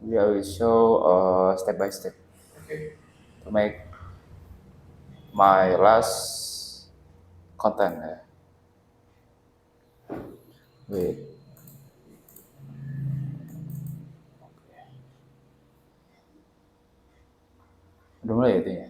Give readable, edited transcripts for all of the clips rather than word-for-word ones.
We will show step by step to make my last content. Wait. Udah mulai itu ya?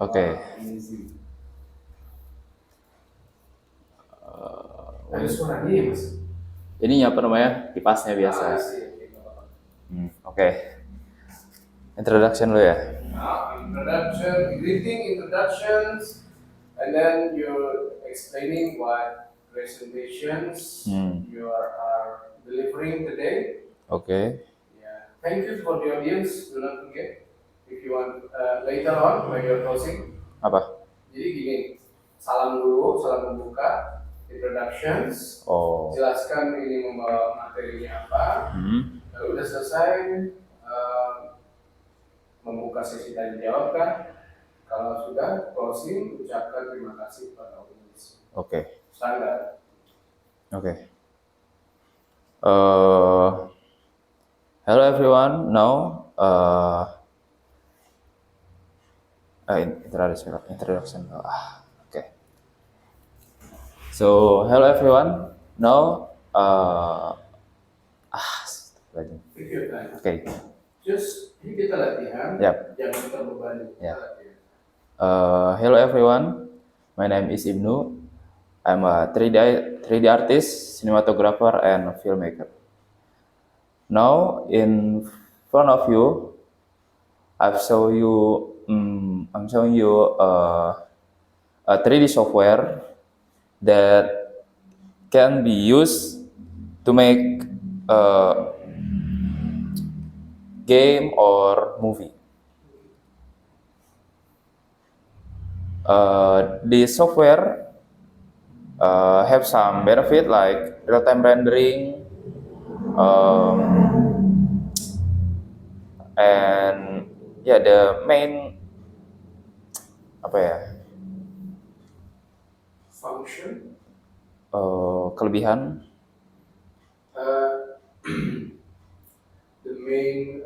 Oke. Ada suaranya ya mas? Ini apa namanya? Kipasnya biasa. Oke. Introduction lo ya. Introduction, greeting, introductions, and then you're explaining what presentations you are delivering today. Oke. Yeah. Thank you for the audience. Do not forget if you want later on when you're closing. Apa? Jadi gini, salam dulu, salam membuka, introductions, Oh. jelaskan ini membawa materinya apa. Lalu udah selesai membuka sesi tanya jawab kan. Kalau sudah closing, ucapkan terima kasih kepada audiens. Oke. Standar. Oke. Hello everyone. Now, introduction. Okay. So, hello everyone. Now, Take your time. Okay. Just ini kita latihan. Yep. Jangan terbebani. Yeah. Hello everyone. My name is Ibnu. I'm a 3D artist, cinematographer, and filmmaker. Now, in front of you, I'm showing you a 3D software that can be used to make a game or movie. This software have some benefit like real-time rendering, and yeah, the main function. Kelebihan. The main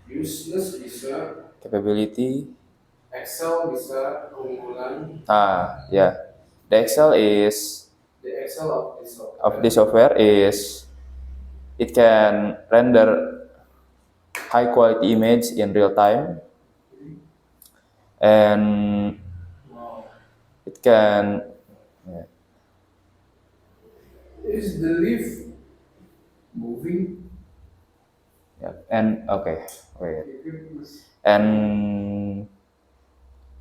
useless bisa. Capability. Excel bisa keunggulan. Yeah. The Excel of this software is it can render high quality image in real time, and it can. Is the leaf moving? Yeah, and okay, wait. And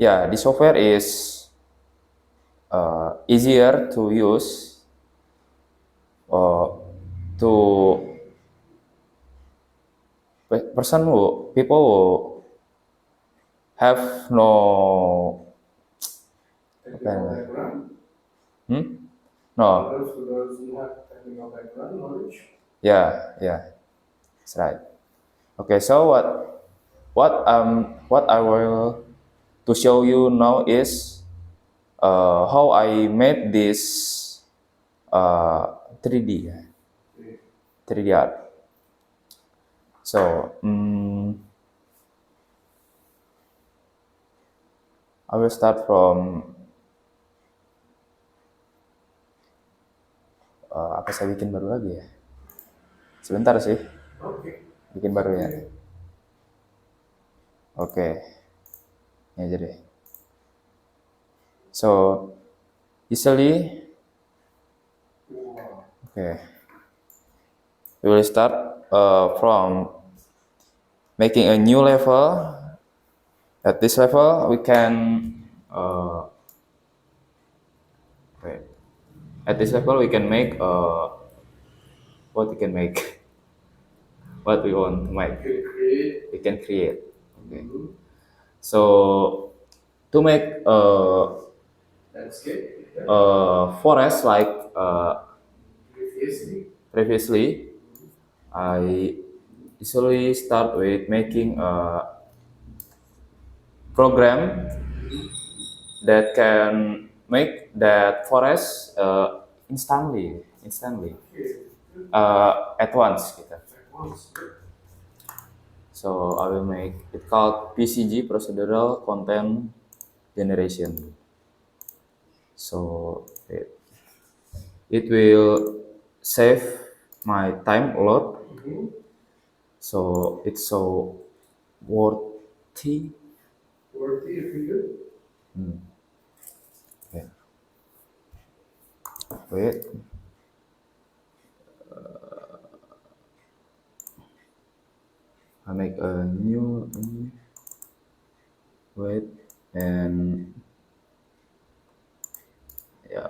yeah, the software is easier to use to people who have no background? No. Those who have technical background knowledge? Yeah, that's right. Okay, so what I will to show you now is how I made this 3D art. So I will start from apa saya bikin baru lagi ya? Sebentar sih. Bikin baru ya. Oke. Ini aja deh. So, easily. Okay. We will start from making a new level. At this level, we can at this level we can make what we can make. What we want to make. We can create. Okay. So to make forest like previously, I usually start with making a program that can make that forest instantly at once gitu. So I will make it called PCG, procedural content generation. So it will save my time a lot. So it's so worthy. Worthy if you do. Okay. Wait. I make a new. Wait. And yeah.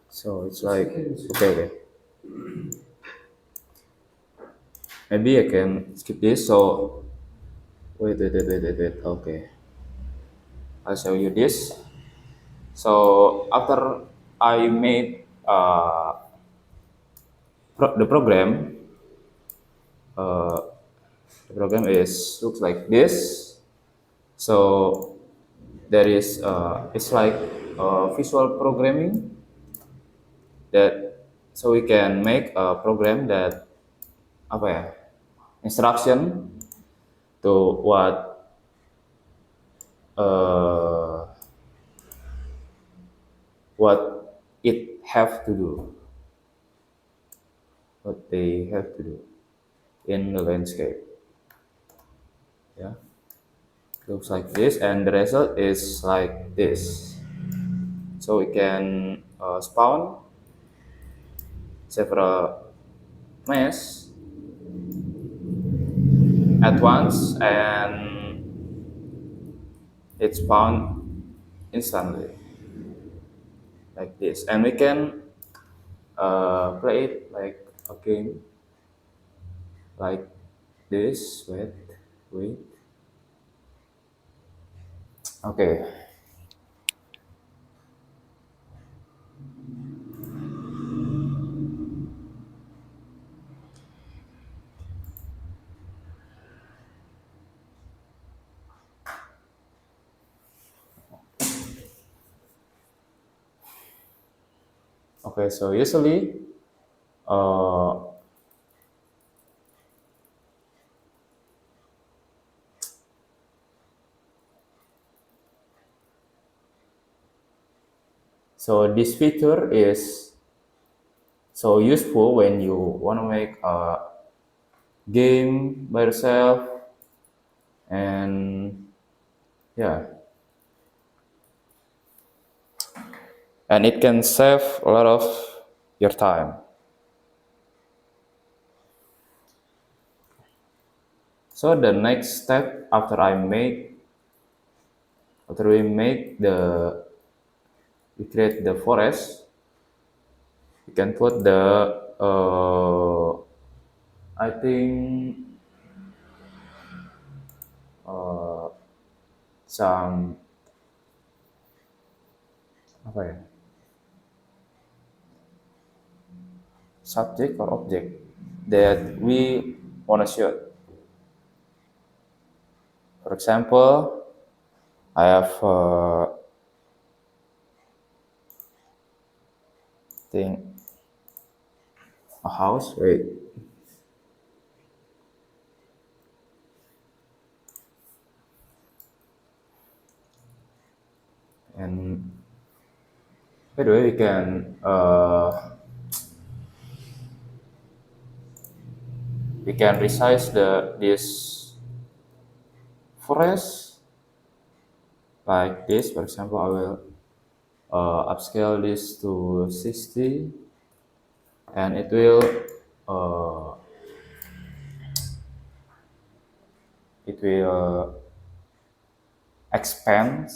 So it's like okay. Maybe I can skip this. So wait. Okay, I'll show you this. So after I made the program, uh, the program is looks like this. So there is it's like visual programming that so we can make a program that apa ya instruction to uh, what it have to do, what they have to do in the landscape. Yeah, looks like this, and the result is like this. So we can spawn several mesh at once, and it spawn instantly like this, and we can play it like a game like this. Wait. Okay. Okay. So usually, uh, so this feature is so useful when you want to make a game by yourself, and yeah, and it can save a lot of your time. So the next step after we create the forest, you can put the I think uh, some apa ya subject or object that we want to shoot. For example, I have think a house. Wait, and by the way, we can resize this forest like this. For example, I will upscale this to 60, and uh, it will expand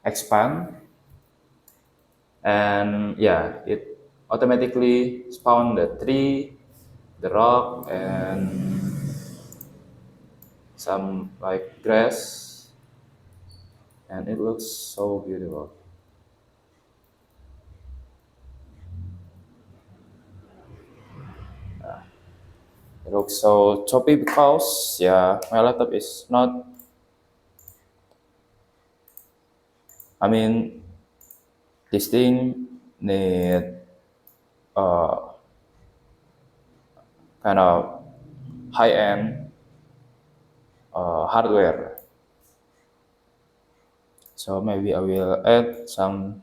expand, and yeah, it automatically spawn the tree, the rock, and some like grass, and it looks so beautiful. It looks so choppy because yeah, my laptop is not. I mean, this thing need uh, kind of high end hardware. So maybe I will add some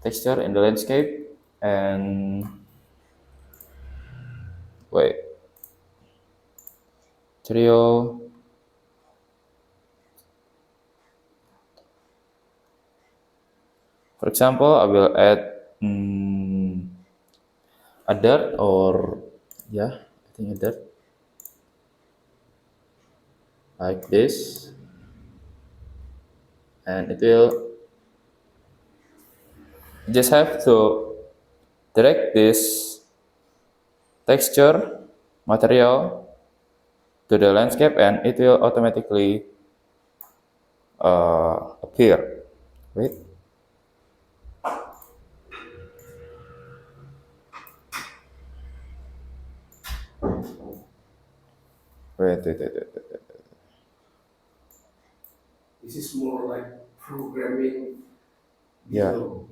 texture in the landscape and wait, trio. For example, I will add a dirt or yeah, I think a dirt like this, and it will just have to direct this texture material to the landscape, and it will automatically appear. Wait, wait. This is more like programming Yeah. below.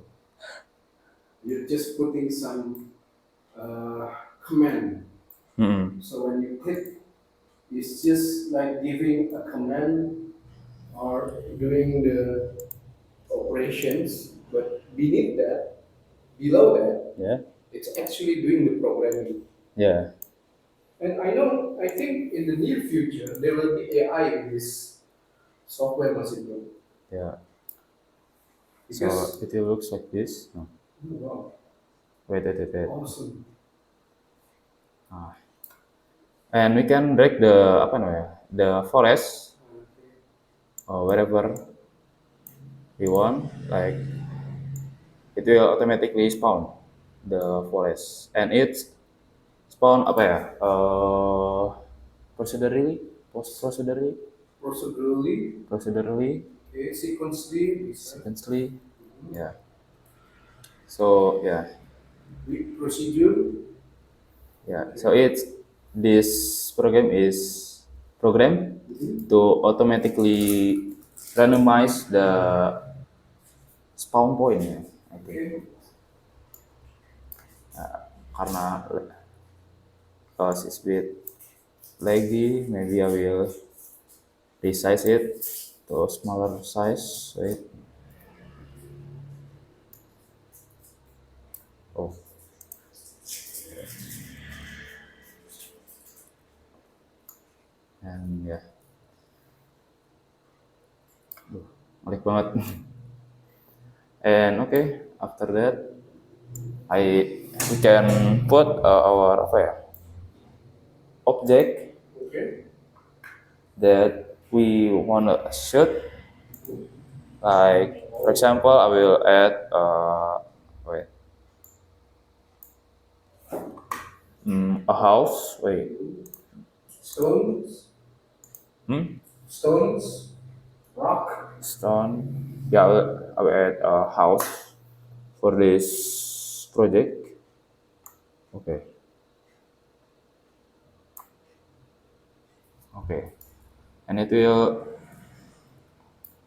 You're just putting some command. Mm-mm. So when you click, it's just like giving a command or doing the operations, but beneath that, below that, Yeah. it's actually doing the programming. Yeah. And I think in the near future, there will be AI in this software machine. Yeah. So Because, it will looks like this. No. wow, Wait. awesome. Ah. And we can drag the apa namanya, the forest or wherever we want. Like it will automatically spawn the forest, and it's spawn apa ya? Procedurally, procedurally, Procedurally, procedurally, okay, sequentially, sequentially. Yeah. So yeah, with procedure, So it's this program is programmed to automatically randomize the spawn point ya, I think. okay. Karena because it's a bit laggy, maybe I will resize it to a smaller size. Wait. Oh, and yeah, menarik banget. And okay, after that, we can put our apa ya, object Okay. that we want to shoot. Like for example, I will add wait a house. Wait, Stones, hmm? stones, rock. Stone. Yeah, I will add a house for this project. Okay, okay, and it will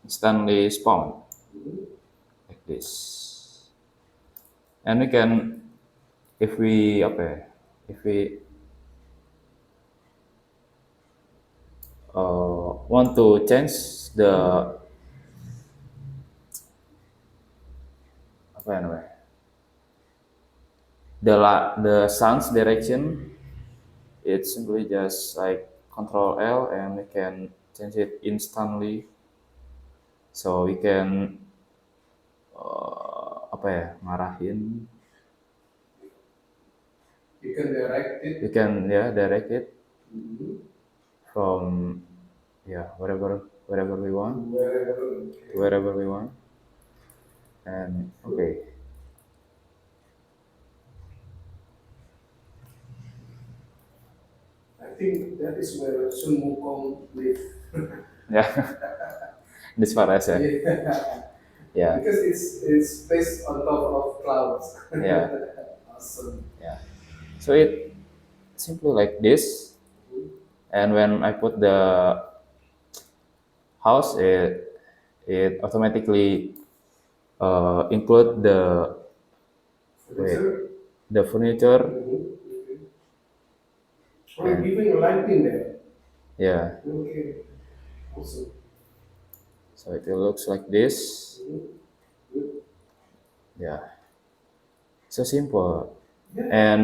instantly spawn like this. And we can, if we apa ya, if we want to change the apa ya namanya, the sun's direction, it's simply just like Control L and we can change it instantly. So we can apa ya, ngarahin, You can direct it we can direct it mhm, from wherever we want wherever. to wherever we want. And okay, I think that is where Sun Wukong live. Yeah, this forest. Yeah. Yeah. Because it's placed on top of clouds. Yeah. Awesome. Yeah. So it simply like this, and when I put the house, it automatically include Furniture. the furniture. Okay. Oh, you're And giving a lighting there. yeah, Okay. Awesome. so it looks like this. Good. Yeah, so simple. Yeah. And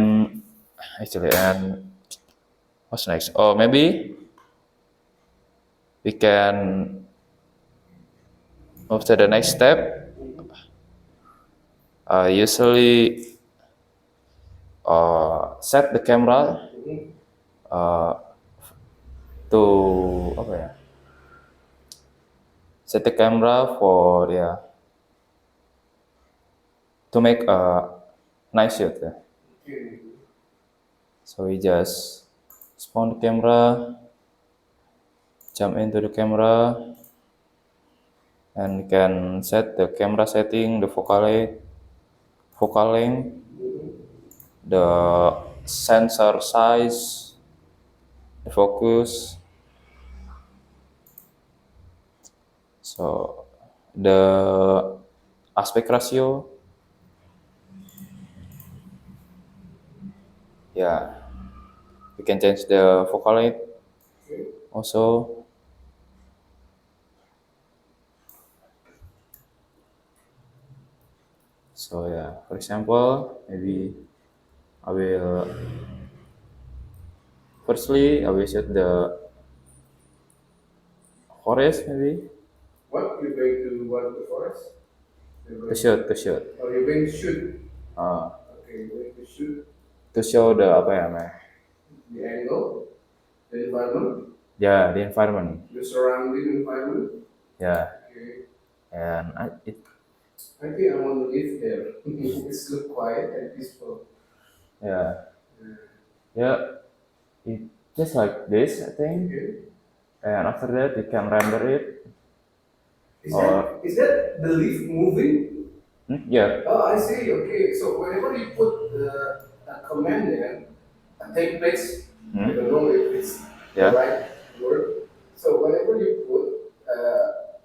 actually, and what's next? Oh, maybe we can move to the next step. Usually set the camera uh, to apa ya? Set the camera for to make a nice shoot. Yeah. Okay. So we just spawn the camera, jump into the camera, and we can set the camera setting, the focal length, the sensor size, the focus. So the aspect ratio. Yeah, we can change the focal length also. So yeah, for example, maybe I will firstly I will shoot the forest maybe What you're going to what the forest? to shoot Oh, you're going to shoot. uh, Okay, you're going to shoot to show the apa ya namanya, the angle, the environment, yeah, the environment, the surrounding environment. yeah, Okay. and I think I want to live there. It's look quiet and peaceful. yeah, yeah, it just like this I think, Okay. and after that you can render it. Is that the leaf moving? Yeah. Oh, I see. Okay. So whenever you put a command there, a template, I don't know if it's Yeah. the right word. So whenever you put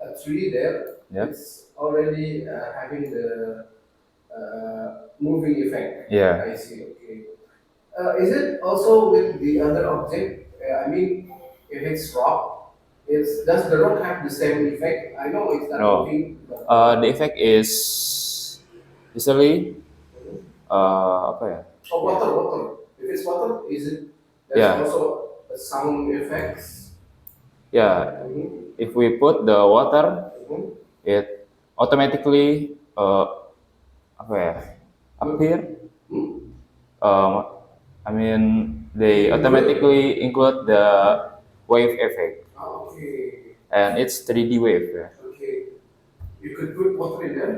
a tree there, Yeah. it's already having the moving effect. Yeah. I see. Okay. Is it also with the other object? I mean, if it's rock, does the rock have the same effect? I know it's not No. moving. But, The effect is usually apa ya? oh, water. If it's water, is it? There's Yeah. also a sound effects. Yeah. Mhm. If we put the water, Mhm. it automatically apa ya? Appear. Hmm? I mean, they automatically include the wave effect, Ah, okay. and it's 3D wave. Yeah. Okay. You could put water in there.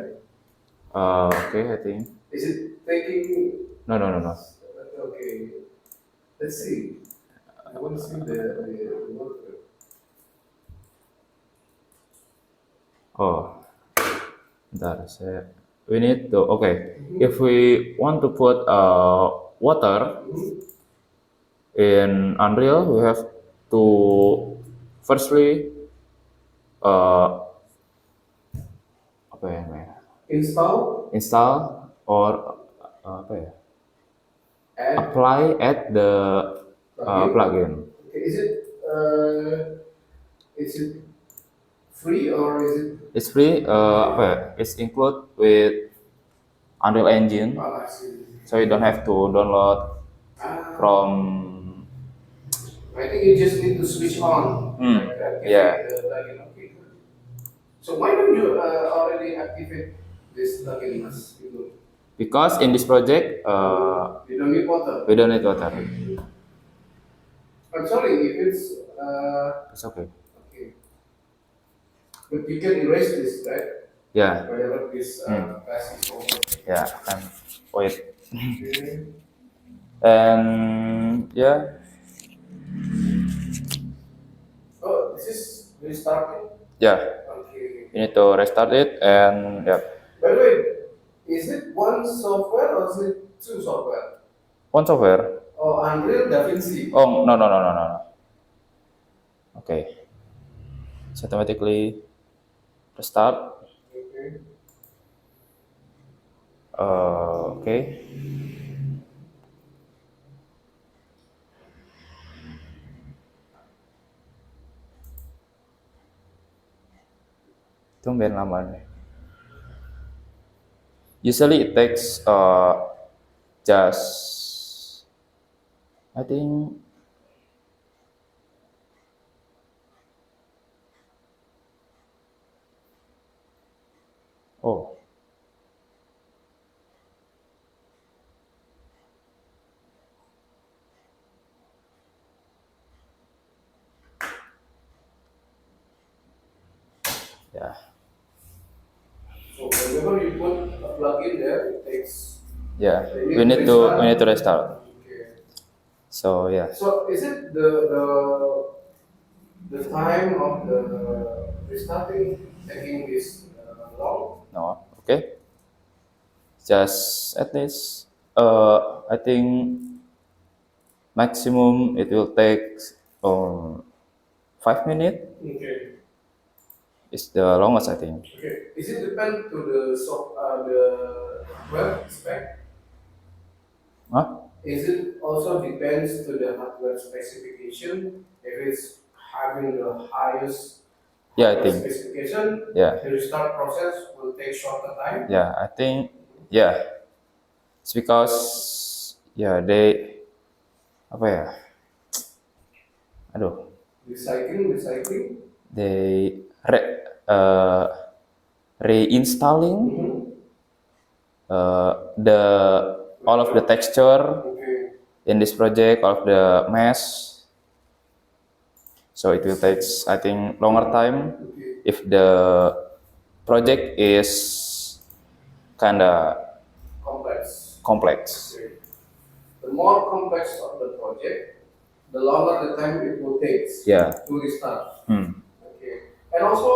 Okay, I think. Is it taking? No. Okay. Let's see. I want to see the water. Oh, we need to, okay. If we want to put water Mhm. in Unreal, we have to firstly apa ya namanya? Install Install or apa ya? and Apply at the plugin. Okay, is it free or is it? It's free. Apa ya? It's included with Unreal Engine, Oh, I see. so you don't have to download from. I think you just need to switch on. Hmm, Activate yeah. the plugin. Okay, good. So why don't you already activate this plugin, Mas? Because in this project, You don't need water. we don't need water. I'm sorry if it's It's okay. okay, but you can erase this, right? Yeah, Whenever this class is over. yeah. And wait. Okay. And yeah, Oh, this is restarting. Yeah, Okay. you need to restart it and yeah, By the way, is it one software or is it two software? one software. Oh, Unreal DaVinci. Oh no no no no no no. Okay, it's automatically restart. Okay. Okay. Tumben lama nih. Usually it takes just I think oh yeah So whenever you put a plugin there, it takes. yeah You need to restart. we need to restart. Okay. So yeah So is it the time of the restarting taking this long? no okay just at least I think maximum it will take 5 minutes Okay. is the longest I think. Okay. Is it depend to the hardware spec? Huh? Is it also depends to the hardware specification? If it's having the highest Yeah, I hardware think. specification, Yeah. the restart process will take shorter time. Yeah, I think yeah. It's because yeah they apa ya? Aduh, Recycling. they uh, reinstalling Mhm. the all of the texture Okay. in this project, all of the mesh. So it will take I think longer time Okay. if the project is kinda Complex. complex. Okay. The more complex of the project, the longer the time it will take Yeah. to restart. Hmm. Okay. And also,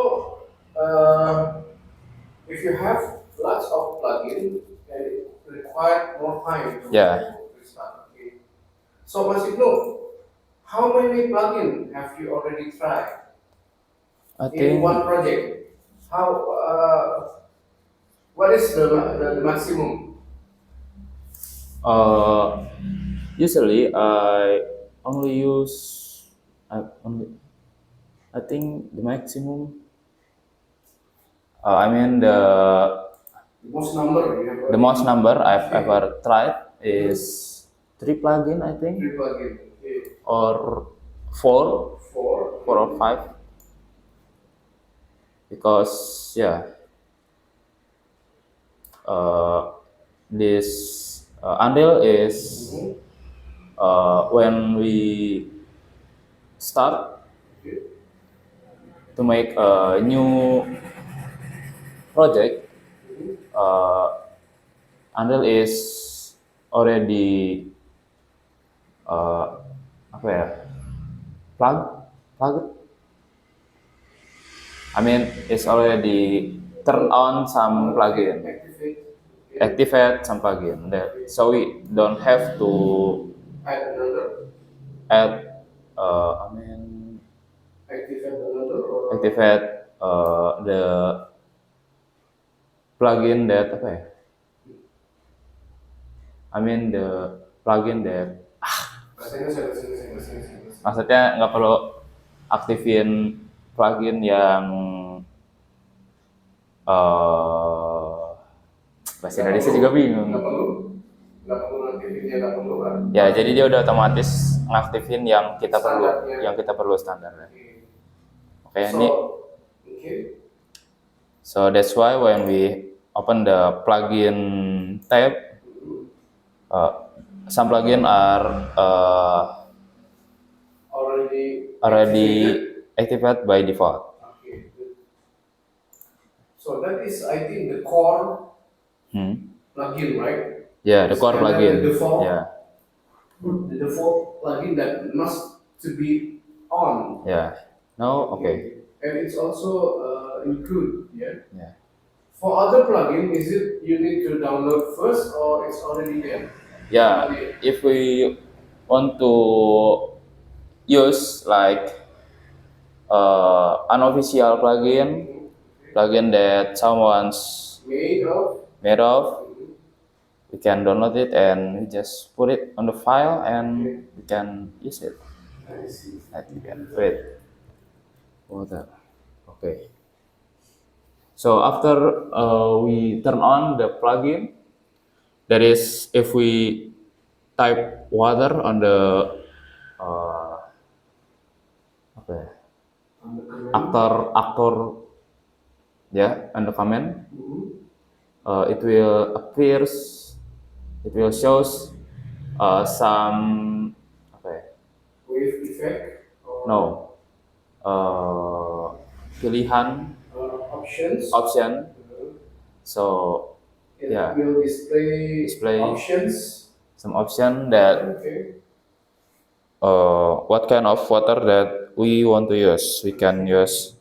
uh, if you have lots of plugin, it require more time to Yeah. restart. Okay. So Mas Ibnu, how many plugin have you already tried I in think one project? How? What is the maximum? uh, usually only use I only I think the maximum I mean The most number you have the most number I've ever tried is 3 plugin I think three plugin. Okay. or four Four. 4 or 5 because yeah uh, this Unreal is Mhm. when we start Okay. to make a new project Mhm. Unreal is already apa ya plug plug I mean it's already turn on some plugin Activate. Okay. activate some plugin that so we don't have to Add another. add I mean Activate another or activate the plugin that apa ya I mean the plugin that bahasa maksudnya nggak perlu aktifin plugin yang bahasa Indonesia juga bingung. Nggak perlu aktifin dia nggak perlu kan? Ya, jadi dia udah otomatis ngaktifin yang kita perlu, Standarnya. yang kita perlu standarnya. Oke, So, ini okay. so that's why when we open the plugin tab, some plugin are already activated by default. Okay. So that is, I think, the core plugin, right? Yeah, the core And then plugin. the default, Yeah, the default plugin that must to be on. Yeah. No. Okay. And it's also include, yeah. Yeah. For other plugin, is it you need to download first or it's already there? Yeah. If we want to use like unofficial plugin that someone's Made of. made of, we can download it and we just put it on the file and we can use it. I see. Like we can wait. Water. Okay. So after we turn on the plugin, that is if we type water on the uh, apa ya, On the command. actor ya on the command, Mhm. it will appears, it will shows some apa ya, Wave effect or no pilihan options. option. So It yeah, will display, display options. some option that Okay. what kind of water that we want to use. We can use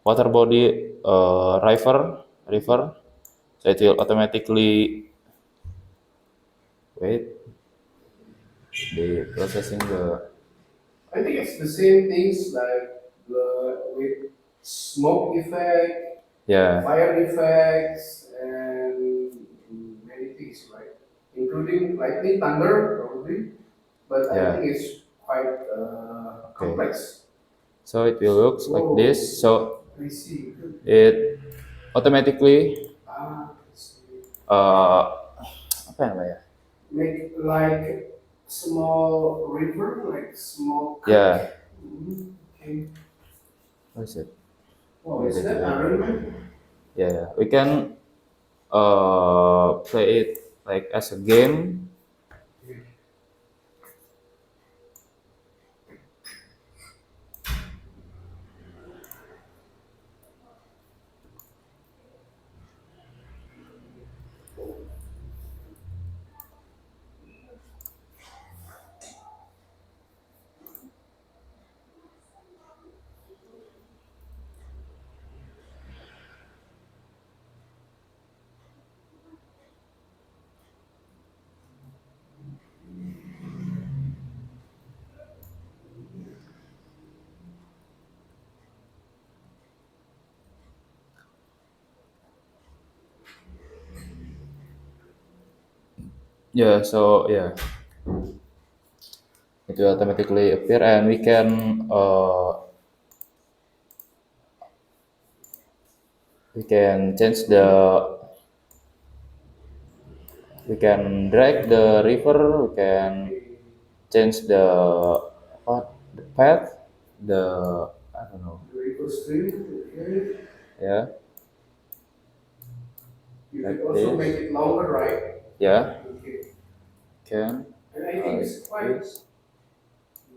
water body river, so it will automatically wait the processing the I think it's the same things like the with smoke effect, yeah fire effects, and many things, right? Including lightning, thunder, probably. But I yeah. think it's quite Okay. complex. So it will look like Whoa. this. So I see. it automatically I see. apa namanya? Make like small river, like small creek. Yeah. Okay. What is it? Oh, is that arrangement? Yeah, we can play it like as a game. Yeah, so yeah, it will automatically appear, and we can change the we can drag the river, we can change the what the path, the I don't know, The river stream. Okay. yeah, You like can also make this, it longer, right? yeah, Okay. can And I think it's quite this,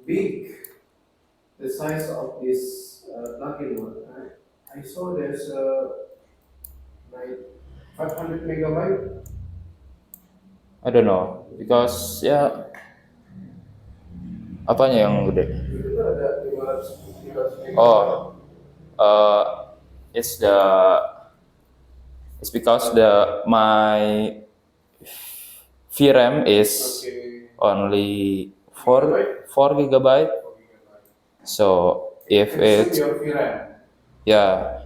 big, the size of this plugin one. I saw there's like 500 megabyte. I don't know because ya apanya yang gede? Itu tuh ada 500 megabyte. Oh, uh, it's the it's because the my VRAM is Okay. only Gigabyte? 4 GB. 4 gigabyte. So if Consume it's your VRAM. yeah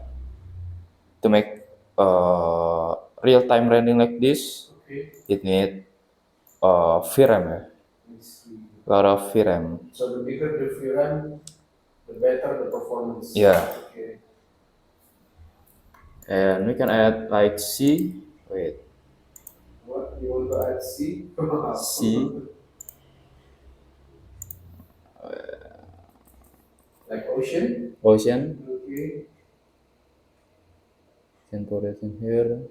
to make real time rendering like this, Okay. it need VRAM ya, I see. a lot of VRAM. So the bigger the VRAM, the better the performance. Yeah, Okay. and we can add like C. Wait, What you want to add? C? C. Like ocean? Ocean. Okay. Can put it in here,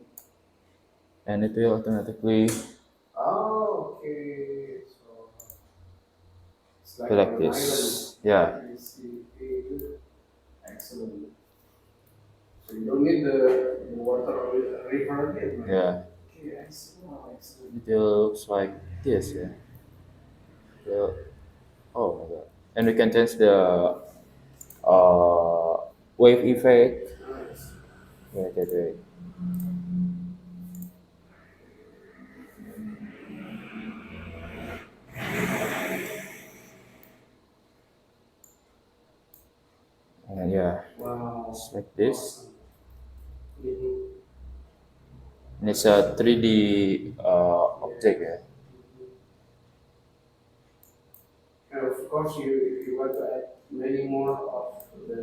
and it will automatically Oh, okay. So it's like be on like an island. this. Yeah, I see. Okay, good. Excellent. So you don't need the water or the river again, right? yeah. Okay, I see. Wow, excellent. It looks like this. Yeah. the oh my god, and we can change the uh, wave effect. Nice. Wait, wait, wait. And yeah, Wow. it's like this. Awesome. Mhm. And it's a 3D object. Yeah. And of course, if you want to add many more of the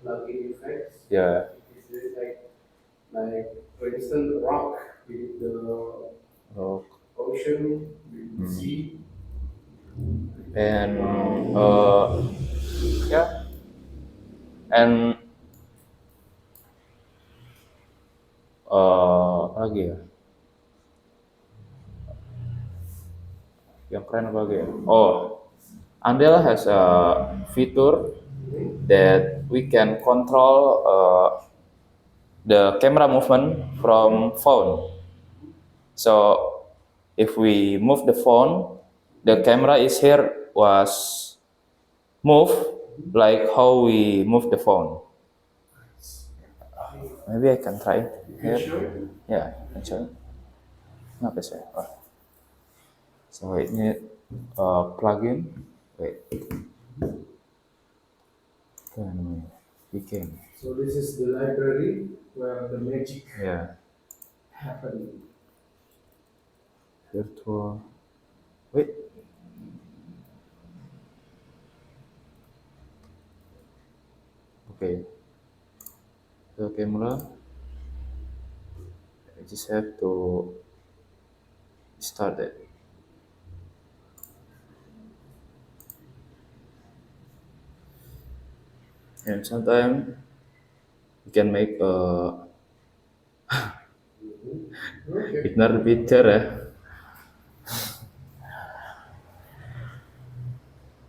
plugin effects, Yeah. it is like for instance, rock with the Oh. ocean, with the sea. And yeah, and lagi ya, yang keren apa lagi ya? Oh, Andela has a feature that we can control the camera movement from phone. So if we move the phone, the camera is here was move like how we move the phone. Maybe I can try You here. sure? Yeah, I can show. Kenapa saya? Oh. So ini plugin. Wait, apa namanya? Bikin. So this is the library where the magic Yeah, happened. virtual. Wait. Okay. The camera. I just have to start it. And sometimes you can make a Okay. ignore the picture ya.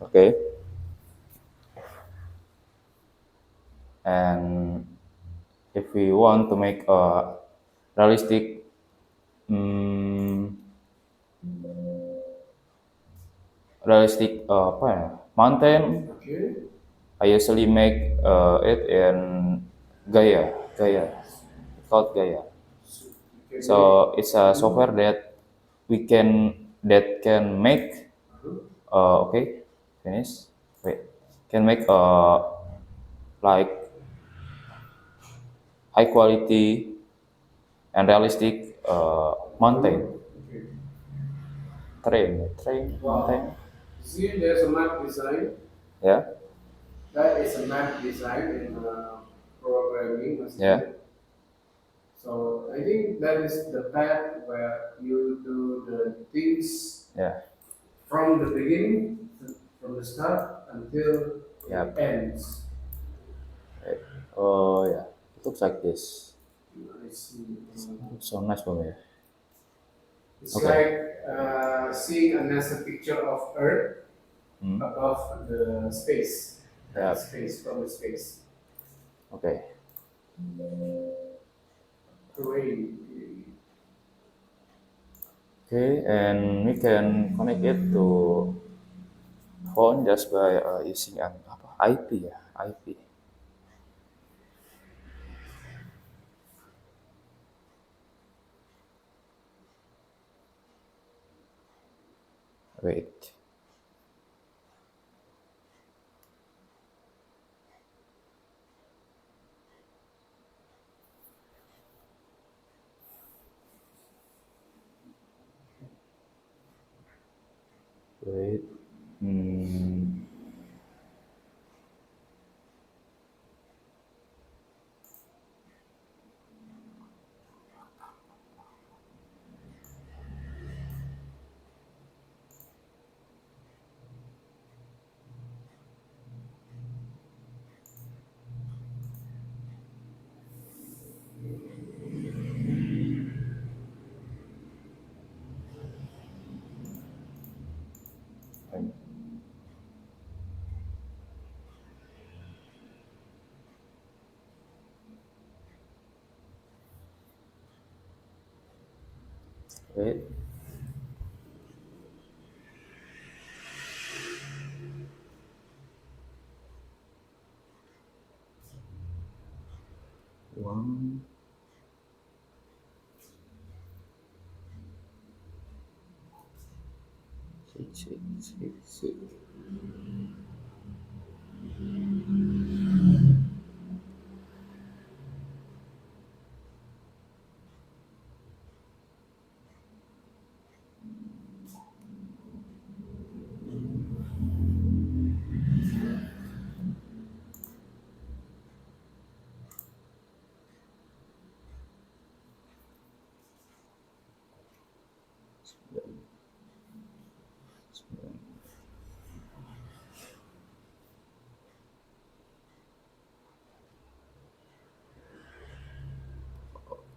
Okay. And if we want to make a realistic mm, apa ya, mountain, Okay. I usually make it in Gaia, called Gaia. Okay. So it's a software that that can make okay, finish. Wait, can make like high quality and realistic mountain, Okay. train mountain. Wow. See, there's a map design. Yeah, That is a map design in programming. yeah, So I think that is the path where you do the things yeah, from the beginning, from the start until yeah. it ends. Wait. Oh yeah, it looks like this. I see. Looks so nice for me. It's Okay. like seeing a NASA picture of Earth Hmm. above the space. Yeah. Space from the space. Okay. Hooray. Okay, and we can connect it to phone just by using an apa, IP ya, IP. Wait. Wait. Hmm. Wait. One. Six.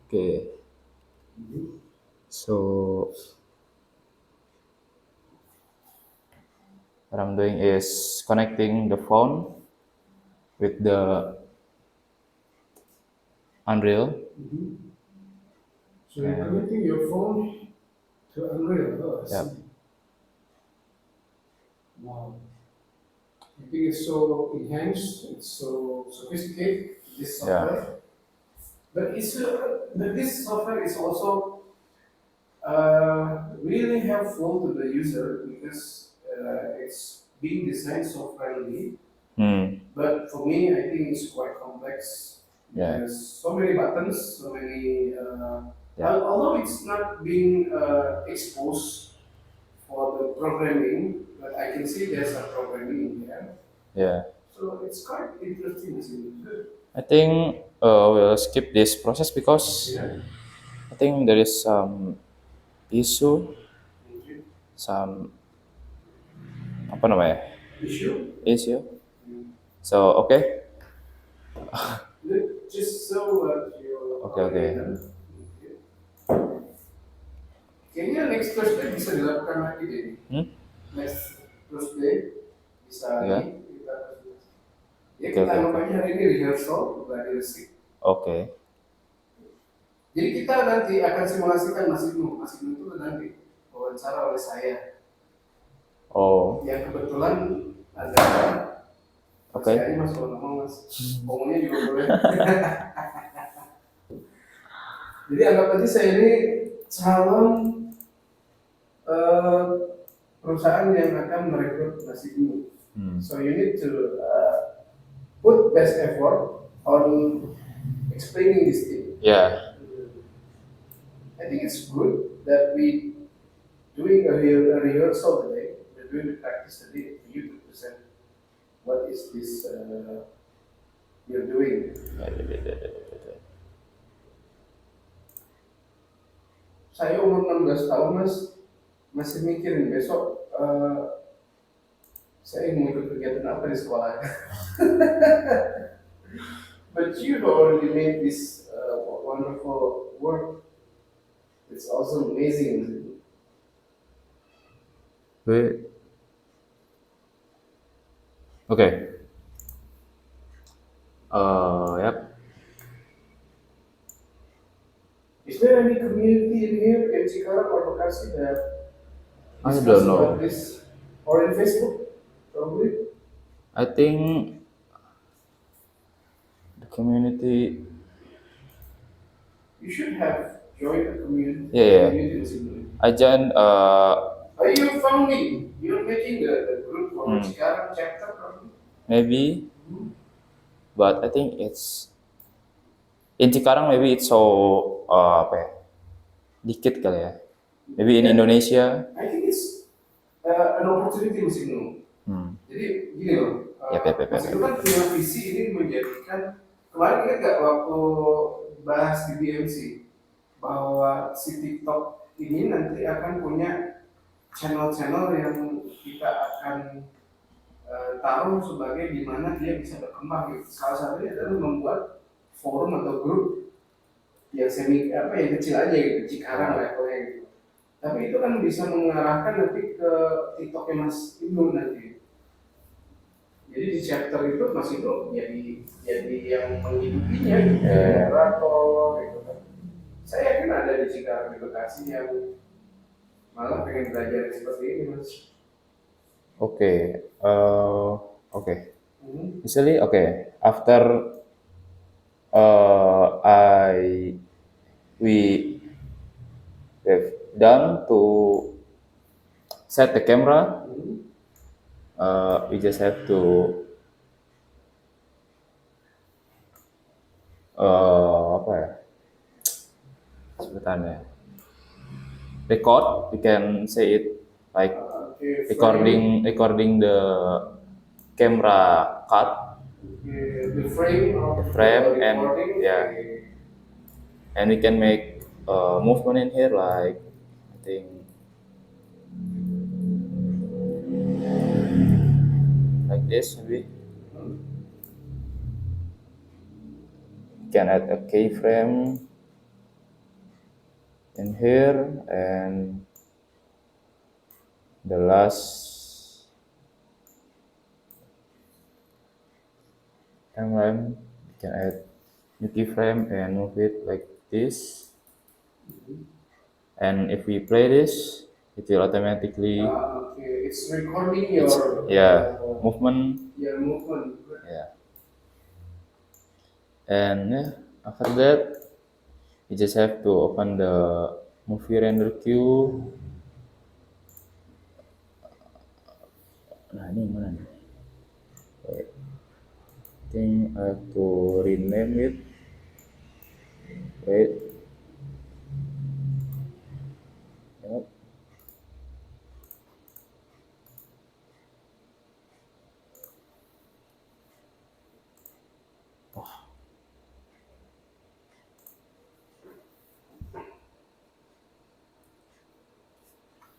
Okay. So what I'm doing is connecting the phone with the Unreal. So you're connecting your phone to Unreal. Oh, I Yeah. see. Wow. I think it's so enhanced, it's so sophisticated, this software. But this software is also really helpful to the user because it's being designed so friendly. Hmm. But for me, I think it's quite complex. Yeah. There's so many buttons, so many. Yeah. Although it's not being exposed for the programming, but I can see there's a programming in there. Yeah. So it's quite interesting, isn't it? I think we'll skip this process because Yeah. I think there is some issue, Okay. some apa namanya Issue. issue. So okay. Just so that you Okay. Kayaknya next Thursday bisa dilakukan lagi deh. Hmm? Next Thursday bisa Ya. kita ya Oke, kita oke, anggap oke. aja hari ini rehearsal, gladi resik. Okay. Jadi kita nanti akan simulasikan Mas Ibnu. Mas Ibnu itu nanti wawancara oleh saya. Oh. Yang kebetulan ada Oke. Mas Mas kalau ngomong Mas, ngomongnya juga boleh. Jadi anggap aja saya ini calon eh, perusahaan yang akan merekrut Mas Ibnu. So you need to put best effort on explaining this thing. Yeah. I think it's good that we doing a rehearsal today. We're doing the practice today for you to present what is this you're doing. Saya umur 16 tahun Mas, masih mikirin besok saya mau ikut kegiatan apa di sekolah. But you already made this wonderful work. It's also amazing. Wait. Okay. Yep. Is there any community in here in Cikarang or Bekasi that I discuss don't know. about this? Or in Facebook? Probably. I think the community. You should have joined a community. Yeah. Community in Cikarang. I joined. Are you founding? You're making the group for Cikarang chapter probably? Maybe, but I think it's in Cikarang. Maybe it's so apa ya? Dikit kali ya. Maybe in Indonesia. I think it's an opportunity Mas Ibnu. Jadi gini loh, Mas Ibnu kan punya visi ini menjadikan kemarin ingat nggak waktu bahas di BMC bahwa si TikTok ini nanti akan punya channel-channel yang kita akan taruh sebagai di mana dia bisa berkembang gitu. Salah satunya adalah membuat forum atau grup yang yang kecil aja gitu, Cikarang levelnya gitu. Tapi itu kan bisa mengarahkan nanti ke TikToknya Mas Ibnu nanti. Jadi di chapter itu Mas Ibnu jadi yang menghidupinya gitu, moderator gitu kan. Saya yakin ada di Cikarang di Bekasi yang malah pengen belajar seperti ini Mas. Okay. Usually, okay. After I we have done to set the camera. We just have to apa ya sebutannya record. We can say it like Okay, recording the camera cut, the frame of the frame, the and recording. yeah, and we can make movement in here like I think like this maybe. Can add a keyframe in here, and the last timeline we can add new keyframe and move it like this. And if we play this, it will automatically Okay, it's recording your movement. your movement. Yeah, and yeah, after that you just have to open the movie render queue. Nah, ini mana nih? Wait. I think I have to rename it. Wait. Yep.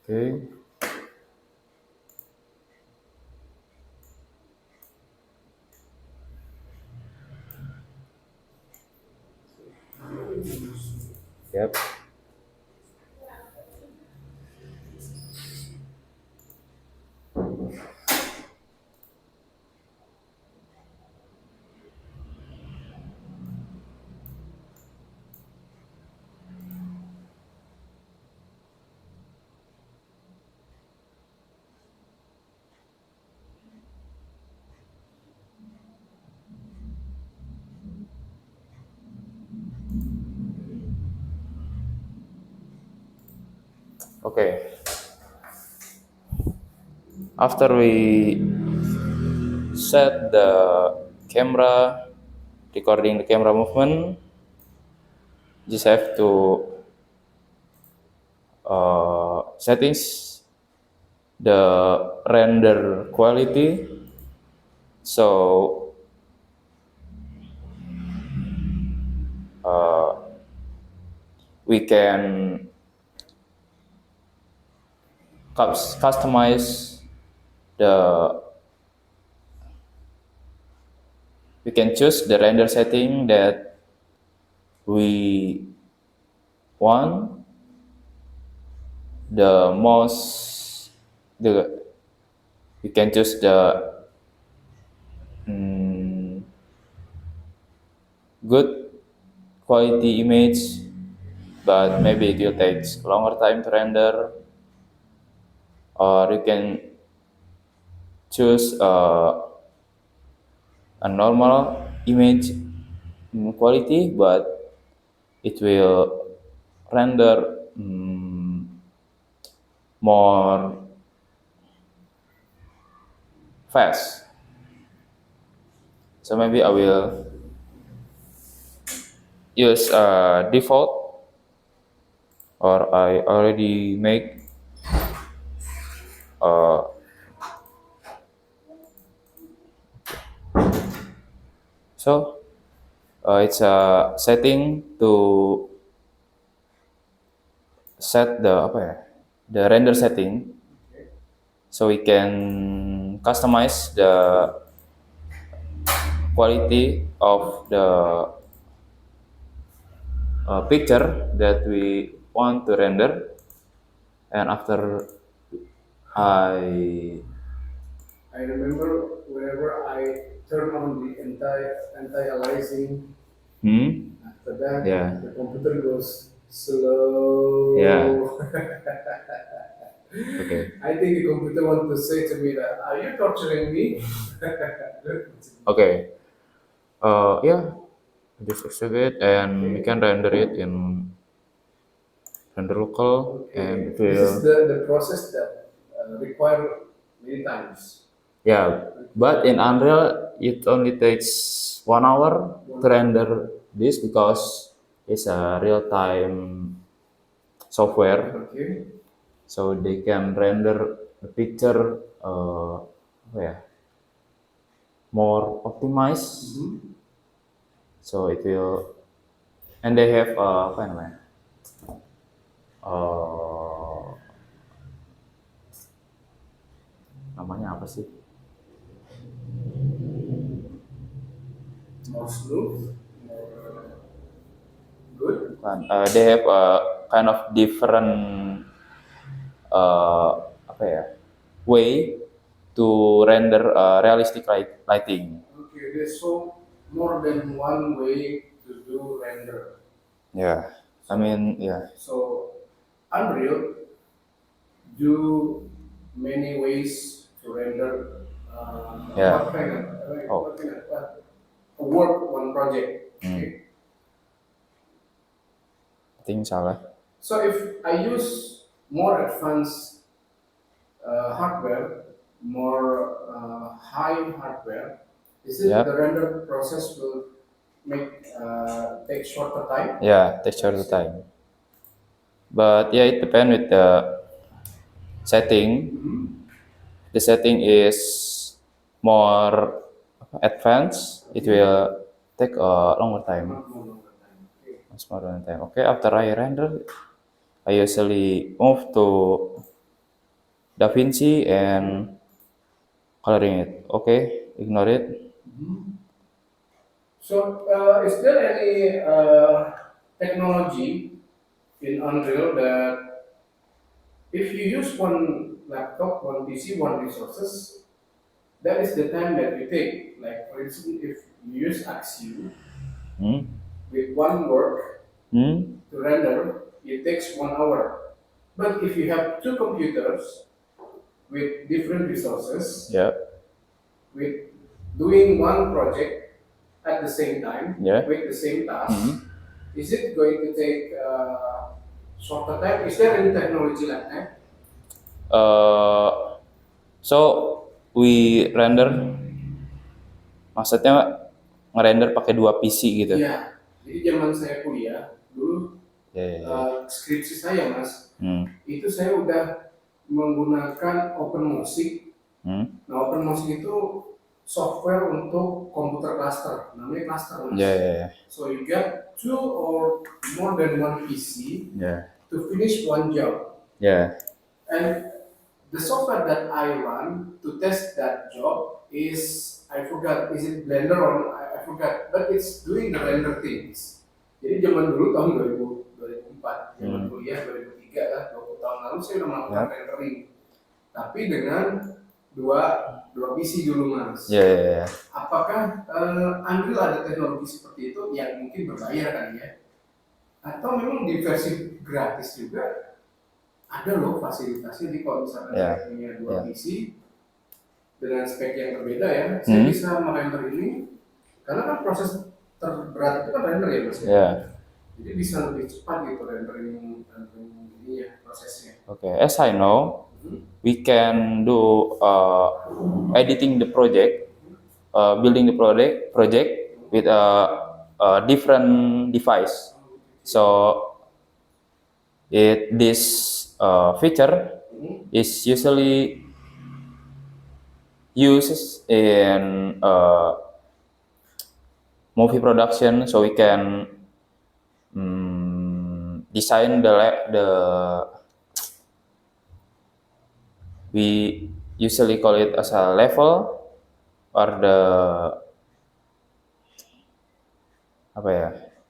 Okay. Yep. Okay. After we set the camera, recording the camera movement, just have to settings the render quality. So we can customize the we can choose the render setting that we want. The most the we can choose the good quality image, but maybe it will take longer time to render. Or you can choose a normal image quality, but it will render more fast. So maybe I will use default, or I already make uh, so it's a setting to set the apa ya the render setting, so we can customize the quality of the picture that we want to render. And after I I remember whenever I turn on the anti-aliasing, after that Yeah. the computer goes slow. Yeah. Okay. I think the computer wants to say to me that, are you torturing me? Okay. Yeah. this exhibit, and we can render it in render local, and it This is will, the process that require many times. yeah. But in Unreal, it only takes 1 hour to render this because it's a real-time software, Okay. so they can render the picture apa ya, more optimized. So it will, and they have apa namanya, uh, namanya apa sih? More smooth, more good. They have a kind of different apa ya, way to render realistic lighting. Okay, there's so more than one way to do render. Yeah, I mean, yeah, So Unreal do many ways to render Yeah. what kind of Oh. what kind of work one project. Hmm. Okay. I think salah. So if I use more advanced hardware, more high hardware, is it Yep. the render process will take shorter time? Yeah, takes shorter time. But yeah, it depends with the setting. The setting is more advanced, it will take a longer time. Not more longer time. Okay. Much more than time. Okay, after I render, I usually move to DaVinci and coloring it. Okay, ignore it. So is there any technology in Unreal that if you use one laptop, one PC, one resources, that is the time that you take. Like for instance, if you use Axio Hmm? with one work Hmm? to render, it takes 1 hour. But if you have two computers with different resources, Yeah. with doing one project at the same time, Yeah. with the same task, is it going to take shorter time? Is there any technology like that? Uh, so we render, maksudnya ngerender pakai 2 PC gitu. Iya. Jadi zaman saya kuliah dulu Ya, ya, ya. skripsi saya mas, Hmm. itu saya udah menggunakan OpenMosik. Hmm. Nah OpenMosik itu software untuk komputer cluster, namanya cluster mas. Ya, ya, ya. So you get two or more than one PC Ya, to finish one job. ya. And the software that I run to test that job is, I forgot, is it Blender or I forgot, but it's doing the render things. Jadi zaman dulu tahun 2004, zaman kuliah 2003 lah, 20 tahun lalu saya udah melakukan rendering. Tapi dengan dua PC dulu mas. Ya, ya, ya. Apakah Unreal ada teknologi seperti itu yang mungkin berbayar kali ya? Atau memang di versi gratis juga ada loh fasilitasnya, di kalau misalnya saya punya dua PC dengan spek yang berbeda ya, saya bisa merender ini karena kan proses terberat itu kan render ya mas ya. Yeah. Jadi bisa lebih cepat gitu rendering ini ya prosesnya. Okay, as I know, we can do editing the project, building the project with a different device. So this feature is usually used in movie production, so we can design we usually call it as a level or the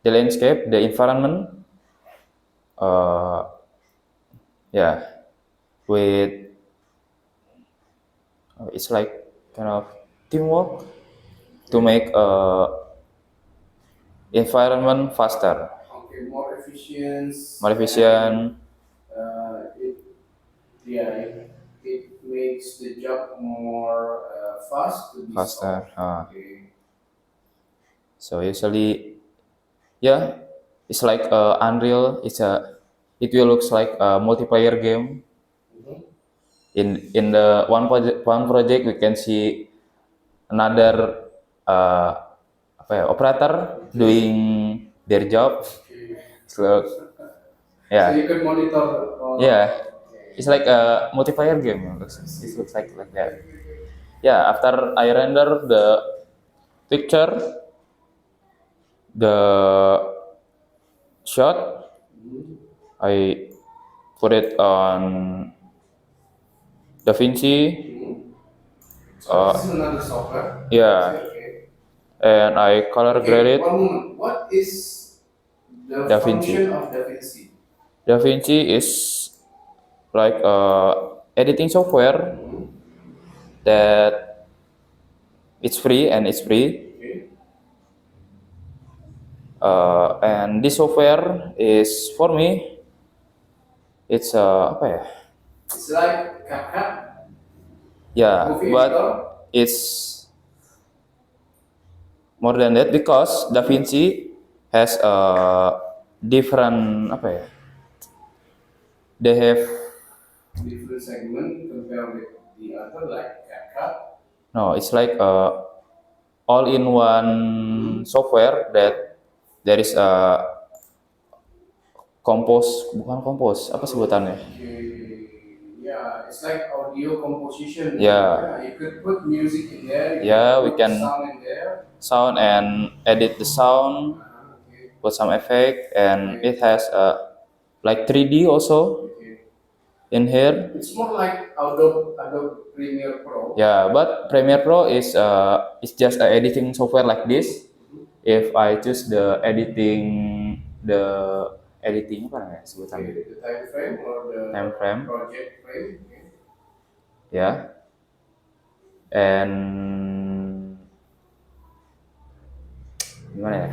landscape, the environment, with it's like kind of teamwork to make environment faster. Okay, more efficient. More efficient. It makes the job more fast to be Faster. solved. Okay. So usually Yeah, it's like Unreal. It will looks like a multiplayer game. Mhm. In the one project we can see another apa ya, operator doing their job. Okay. So So yeah, you could monitor. yeah, Okay. it's like a multiplayer game. It looks like that. Yeah, after I render the picture, the shot, Mhm. I put it on DaVinci. Mhm. So Uh, this is another software. yeah, Okay. and I color grade Okay. it. One moment. What is the DaVinci. function of DaVinci? DaVinci is like editing software Mhm. that it's free and it's free. Okay. And this software is for me. It's apa ya? It's like CapCut, Yeah, movie but editor. it's more than that because DaVinci has a different apa ya? They have Different segment compared with the other like CapCut. no. It's like a all-in-one software that there is a compose, bukan compose, apa sebutannya? Okay. Yeah, it's like audio composition. Yeah. Yeah, you could put music in there. You Yeah, we could put can sound in there. sound and edit the sound, Okay. put some effect, and it has like 3D also Okay. in here. It's more like Adobe Premiere Pro. Yeah, but Premiere Pro is it's just a editing software like this. If I choose the editing apa namanya sebutannya? Okay, the time frame or the Time frame. project frame. Okay. Ya, and gimana ya?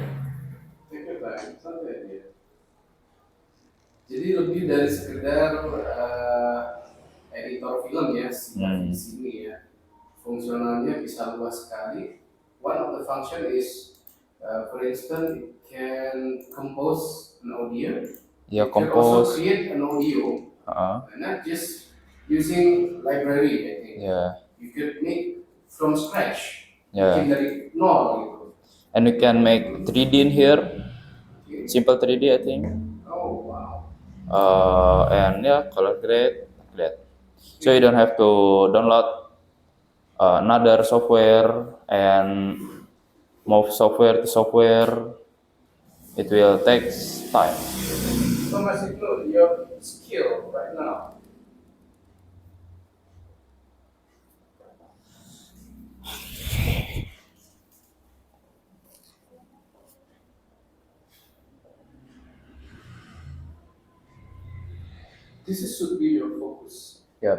Take your time, santai aja. Jadi lebih dari sekedar editor film ya, di sini ya. Fungsionalnya bisa luas sekali. One of the function is, for instance, it can compose an audio. Ya, It can also compose. create an audio, Uh-uh. not just using library. I think Yeah. you could make from scratch, Yeah. bikin dari nol gitu. And we can make 3D in here, Okay. simple 3D I think. Oh wow. And yeah, color grade like that. So you don't have to download another software and move software to software. It will take time. So Mas Ibnu, your skill right now. Should be your focus. Yeah.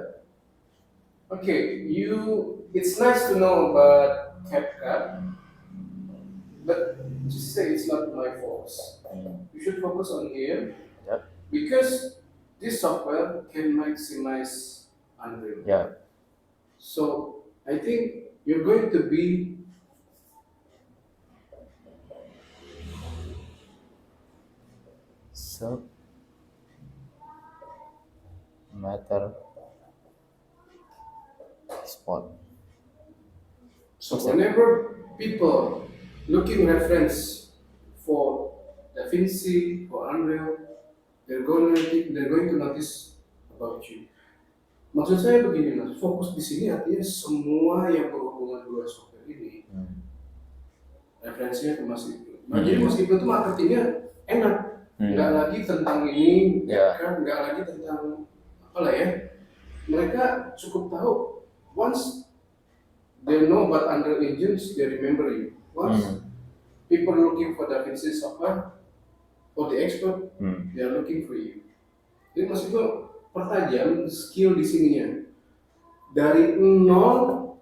Okay, it's nice to know about CapCut, but just say it's not my focus. You should focus on here Yep. because this software can maximize Unreal. Yeah. So I think you're going to be So matter spot. so whenever people looking reference for DaVinci or Unreal, they're going to notice about you. Maksud saya begini mas, fokus di sini artinya semua yang berhubungan dua software ini referensinya ke Mas Ibnu. Nah, jadi Mas Ibnu itu marketingnya enak, nggak lagi tentang ini, nggak lagi tentang apa lah ya. Mereka cukup tahu once they know about Unreal Engines, they remember you. Once people looking for DaVinci software or the expert, they are looking for you. Jadi Mas Ibnu pertajam skill di sininya dari 0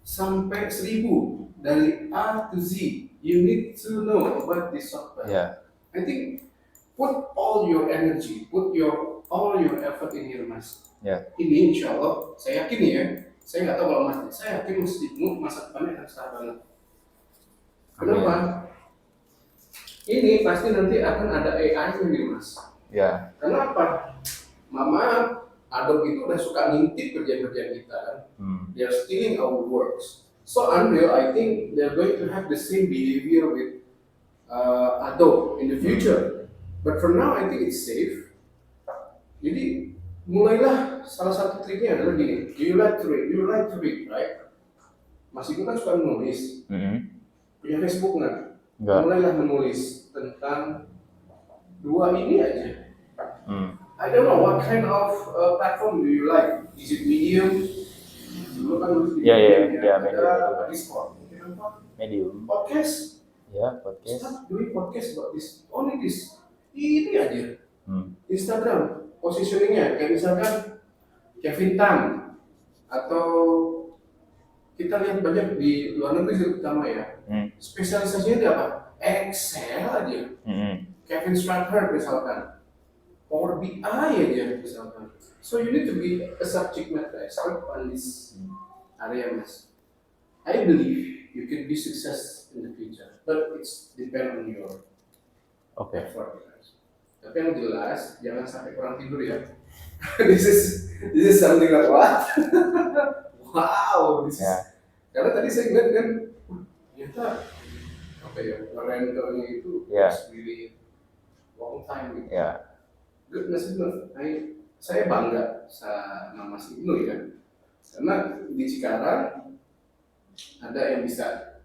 sampai 1000, dari A to Z. You need to know about this software. Yeah. I think put all your energy, all your effort in here, Mas. Yeah. Ini insya Allah, saya yakin ya. Saya nggak tahu kalau Mas, saya yakin Mas Ibnu masa depannya akan cerah banget. Kenapa? ini pasti nanti akan ada AI-nya nih mas. Ya. Kenapa? Mama Adobe itu udah suka ngintip kerjaan-kerjaan kita kan. They are stealing our works. So unreal, I think they're going to have the same behavior with Adobe in the future. But for now, I think it's safe. Jadi mulailah salah satu triknya adalah gini. Do you like to read? You like to read, right? Mas Ibu kan suka menulis. Punya Facebook nggak? Enggak. Mulailah menulis tentang dua ini aja. I don't know what kind of platform do you like? Is it Medium? Dulu kan nulis di Medium. ada Discord. Medium. Podcast. Ya, podcast. Start doing podcast about this. Only this. Ini aja. Instagram. Positioningnya kayak misalkan Kevin Tan atau kita lihat banyak di luar negeri terutama ya. Spesialisasinya di apa? Excel aja. Kevin Strathard misalkan. Power BI aja misalkan. So you need to be a subject matter expert on this area, mas. I believe you can be success in the future, but it's depend on your effort. Tapi yang jelas jangan sampai kurang tidur ya. this is something like what? Wow, this is. Karena tadi saya ingat kan, ternyata apa ya, rentalnya itu really long time gitu. Good, Mas Ibnu. Saya bangga sama Mas Ibnu ya, karena di Cikarang ada yang bisa,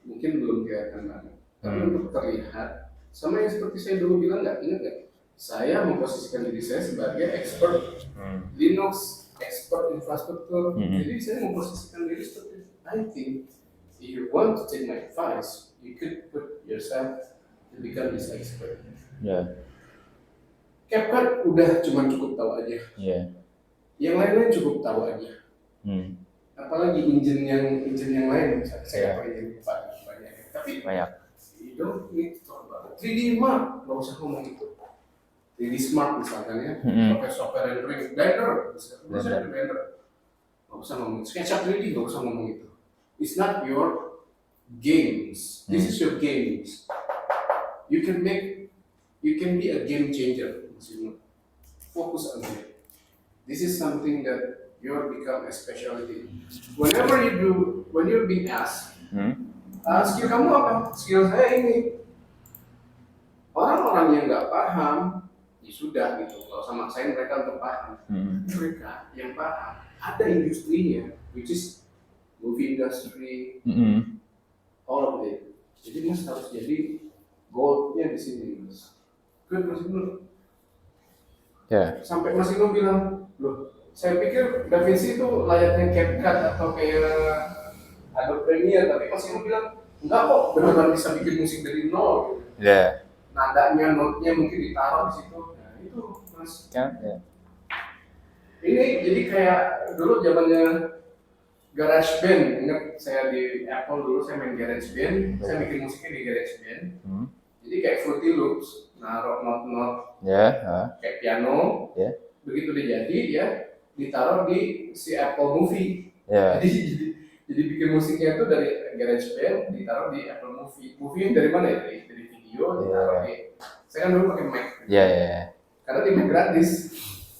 mungkin belum kelihatan banget, tapi untuk terlihat, sama yang seperti saya dulu bilang ingat nggak? Saya memposisikan diri saya sebagai expert Linux, expert infrastruktur, jadi saya memposisikan diri seperti, I think if you want to take my advice, you could put yourself to become this expert. CapCut udah cuma cukup tahu aja. Yang lain-lain cukup tahu aja. Apalagi engine yang lain, saya pakai banyak. Tapi you don't need to talk about it. 3D Mark, nggak usah ngomong itu. 3D Smart misalkan ya, pakai software rendering, Blender, bisa Blender. Nggak usah ngomong. SketchUp 3D nggak usah ngomong itu. It's not your games. This is your games. You can be a game changer. Focus on it. This is something that you're become a specialty. Whenever you do, when you're being asked, skill kamu apa? Skill saya ini. Orang-orang yang nggak paham, ya sudah gitu. Kalau sama saya mereka untuk paham. Mereka yang paham, ada industrinya, which is movie industry, all of it. Jadi mas harus jadi goldnya di sini mas. Good mas Ibnu. Sampai Mas Ino bilang, loh, saya pikir DaVinci itu layaknya CapCut atau kayak Adobe Premiere, tapi Mas Ino bilang, enggak kok, beneran bisa bikin musik dari nol. Nadanya, note-nya mungkin ditaruh di situ. Nah itu Mas. Ini jadi kayak dulu zamannya GarageBand. Ingat saya di Apple dulu saya main GarageBand, saya bikin musiknya di GarageBand. Jadi kayak Fruity Loops, naruh not kayak piano, begitu dia jadi ya ditaruh di si Apple Movie. Jadi bikin musiknya itu dari GarageBand ditaruh di Apple Movie. Movie dari mana ya? Dari video ditaruh di. Saya kan dulu pakai Mac. Karena di Mac gratis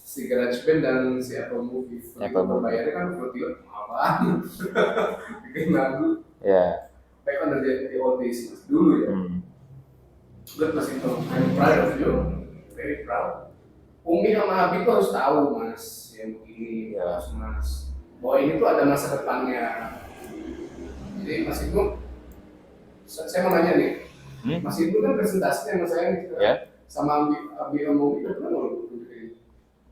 si GarageBand dan si Apple Movie. Apple bayarnya kan Fruity Loops apaan? Bikin lagu. Back on the old days dulu ya. Good Mas Ito, I'm proud of you, very proud. Umi sama Abi tuh harus tahu mas, yang begini, mas. Bahwa ini tuh ada masa depannya. Jadi Mas Ito, saya mau nanya nih, Mas Ito kan presentasinya sama saya nih, sama Abi sama Umi udah pernah nggak?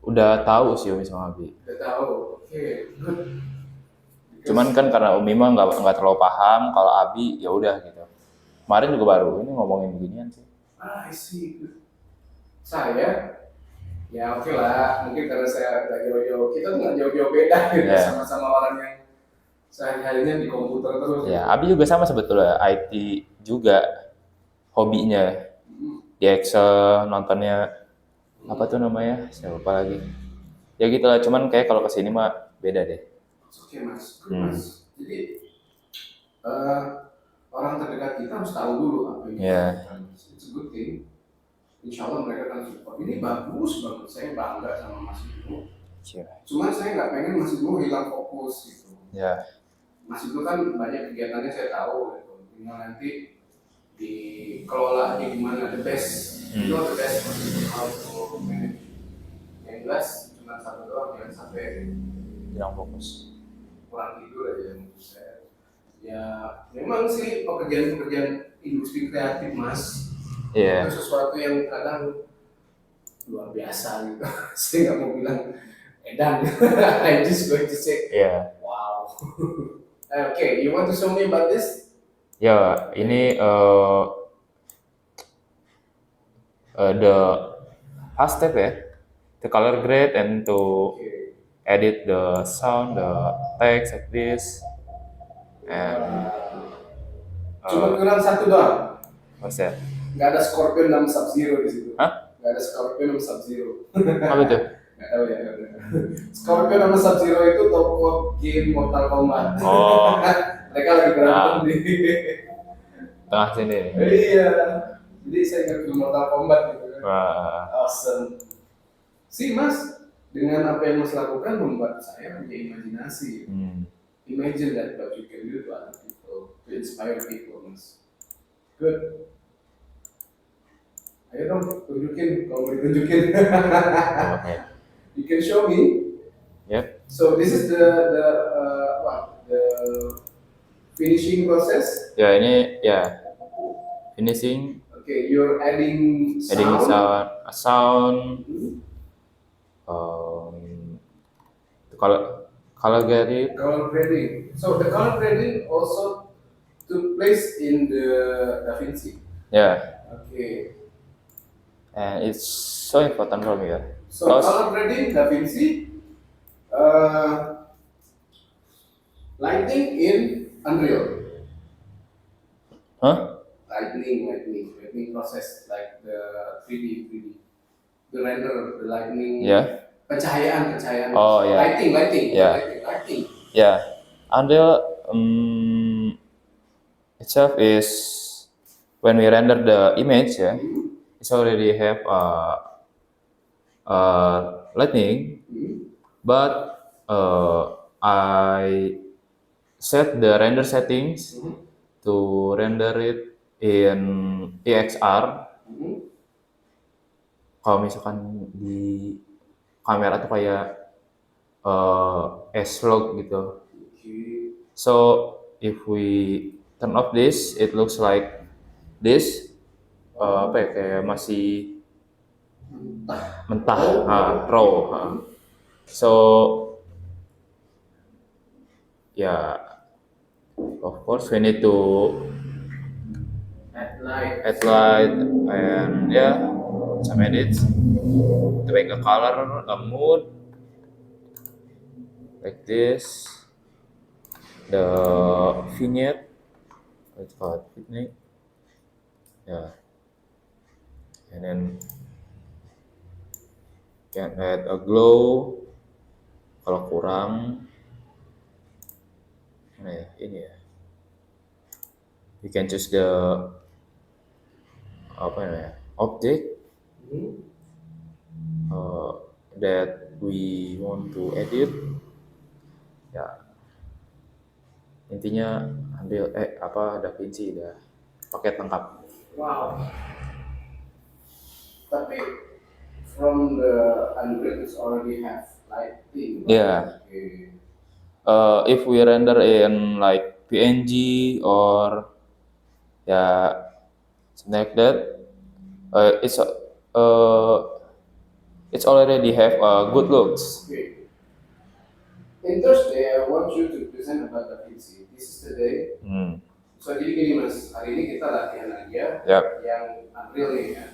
Udah tahu sih Umi sama Abi. Udah tahu, oke, good. Cuman kan karena Umi mah nggak terlalu paham, kalau Abi ya udah gitu. Kemarin juga baru ini ngomongin beginian sih. I see. Saya, ya oke lah. Mungkin karena saya nggak jauh-jauh, kita tuh nggak jauh-jauh beda gitu, sama-sama orang yang sehari-harinya di komputer terus. Abi juga sama sebetulnya, IT juga hobinya di Excel, nontonnya apa tuh namanya? Saya lupa lagi. Ya gitulah. Cuman kayak kalau kesini mah beda deh. Oke mas, Jadi orang terdekat mendekat kita harus tahu dulu apa yang Yeah. kita lakukan. It's a good thing. Insya Allah mereka akan support. Ini bagus banget, saya bangga sama Mas Ibnu. Yeah. Cuman saya nggak pengen Mas Ibnu hilang fokus gitu. Yeah. Mas Ibnu kan banyak kegiatannya saya tahu gitu. Tinggal nanti dikelola gimana the best. You know the best how to manage. Yang jelas cuma satu doang, jangan sampai Hilang fokus. kurang tidur aja menurut saya. Ya memang sih pekerjaan-pekerjaan industri kreatif Mas Yeah. itu sesuatu yang kadang luar biasa gitu. Saya nggak mau bilang edan. I just going to say Yeah. wow. Okay, you want to show me about this? Ya, ini the first step ya, the color grade and to Okay. edit the sound, the text like this, and Cuma kurang satu doang. what's that? Nggak ada Scorpion sama Sub-Zero di situ. Hah? Nggak ada Scorpion sama Sub-Zero. Apa itu? Nggak tahu ya. Scorpion sama Sub-Zero itu toko game Mortal Kombat. Oh, Mereka lagi berantem di. tengah sini. Iya. Jadi saya ingat film Mortal Kombat gitu. Wah, Awesome. Si Mas, dengan apa yang Mas lakukan membuat saya punya imajinasi. Imagine that what you can do to other people, to inspire people, Mas. Good. Ayo dong, tunjukin kalau mau ditunjukin. okay. You can show me. Yep. So this is the finishing process. Ya ini ya finishing, Okay, you're adding sound, color grading. color grading. So the color grading also took place in the DaVinci. Yeah, Okay. and it's so important for me. So Because- color grading DaVinci, lighting in Unreal. Huh? Lightning process like the 3D, the render, the lightning. Yeah. Pencahayaan. Oh, yeah. Lighting. Yeah. Lighting. Yeah, Unreal itself is when we render the image, yeah, it's already have lightning, but I set the render settings to render it in EXR. Kalau misalkan di kamera tuh kayak S-Log gitu. Okay. So if we turn off this, it looks like this. Apa ya, kayak masih mentah, raw. So yeah, of course we need to At light. add light and yeah, some edits to make a color, a mood like this. The vignette, let's call it vignette. Yeah, and then can add a glow kalau kurang. Mana ya, ini ya. You can choose the object that we want to edit. Ya, intinya ambil DaVinci udah paket lengkap. Wow. Tapi from the Unreal it's already have lighting. Yeah. Okay. If we render in like PNG or something like that, it's already have good looks. Okay. In Thursday, I want you to present about DaVinci. This is the day. So jadi gini Mas, hari ini kita latihan aja Yep. yang Unreal nih ya.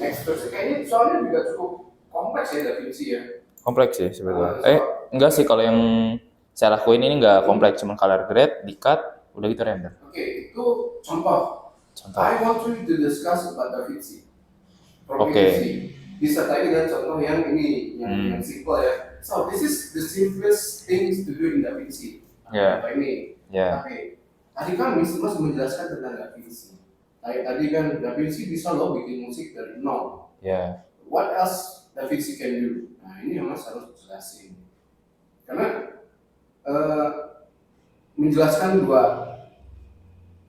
Next Thursday, kayaknya soalnya juga cukup kompleks ya DaVinci ya. Kompleks sih sebetulnya. Enggak sih, kalau yang saya lakuin ini enggak kompleks, cuma color grade, di-cut, udah gitu render. Oke, itu contoh. I want you to discuss about DaVinci. Oke. Disertai dengan contoh yang ini, yang simple ya. So this is the simplest things to do in DaVinci. Yeah. Apa ini? Yeah. Tapi hari Kamis Mas menjelaskan tentang Da Vinci. Tadi kan Da Vinci bisa loh bikin musik dari nol. Ya. What else Da Vinci can do? Nah ini yang Mas harus jelasin. Karena menjelaskan dua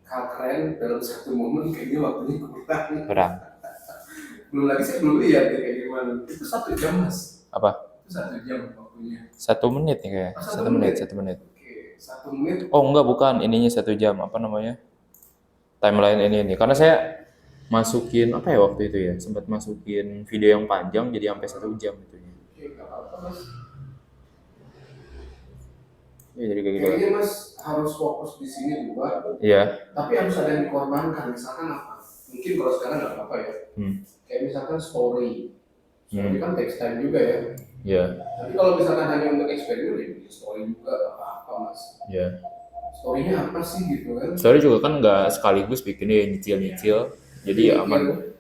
hal keren dalam satu momen kayaknya waktunya kurang. Belum lagi saya belum lihat ya kayak gimana. Itu 1 jam Mas. Apa? Itu 1 jam waktunya. 1 menit nih kayak. Oh, 1 menit. 1 menit. Oke, 1 menit. Oh enggak, bukan. Ininya 1 jam. Apa namanya? Timeline ini. Karena saya masukin apa ya waktu itu ya? Sempat masukin video yang panjang jadi sampai 1 jam itunya. Oke, nggak apa-apa Mas. Ya jadi kayak gitu. Kayaknya Mas harus fokus di sini juga. Iya. Tapi harus ada yang dikorbankan. Misalkan apa? Mungkin kalau sekarang nggak apa-apa ya. Kayak misalkan story. Story kan text time juga ya. Iya. Tapi kalau misalkan hanya untuk eksperimen, ya bikin story juga nggak apa-apa Mas. Iya. Storynya apa sih gitu kan? Story juga kan nggak sekaligus bikinnya nyicil-nyicil. Jadi aman.